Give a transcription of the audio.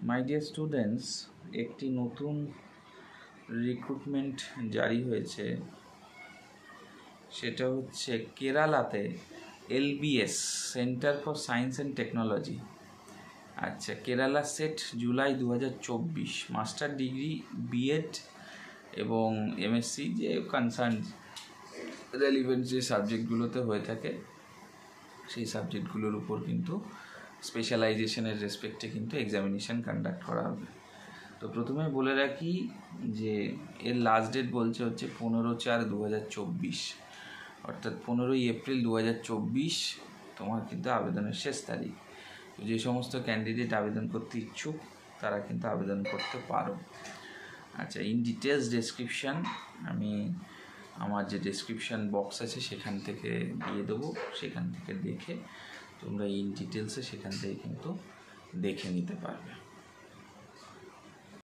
My dear students, একটি নতুন recruitment জারি হয়েছে। সেটা হচ্ছে কেরালাতে LBS, centre for science and technology. আচ্ছা, Kerala SET July 2024, master degree, BEd এবং MSc যে কনসার্ন রেলিভেন্ট যে সাবজেক্টগুলোতে হয়ে থাকে সেই সাবজেক্টগুলোর উপর কিন্তু স্পেশালাইজেশনের রেসপেক্টে কিন্তু এক্সামিনেশান কন্ডাক্ট করা হবে। তো প্রথমে বলে রাখি যে এর লাস্ট ডেট বলছে হচ্ছে 15/4/2024, অর্থাৎ 15ই এপ্রিল 2024 তোমার কিন্তু আবেদনের শেষ তারিখ। তো যে সমস্ত ক্যান্ডিডেট আবেদন করতে ইচ্ছুক তারা কিন্তু আবেদন করতে পারো। আচ্ছা, ইন ডিটেলস ডেসক্রিপশান আমি আমার যে ডেসক্রিপশান বক্স আছে সেখান থেকে দিয়ে দেবো, সেখান থেকে দেখে তোমরা ইন ডিটেলসে সেখান থেকে কিন্তু দেখে নিতে পারবে।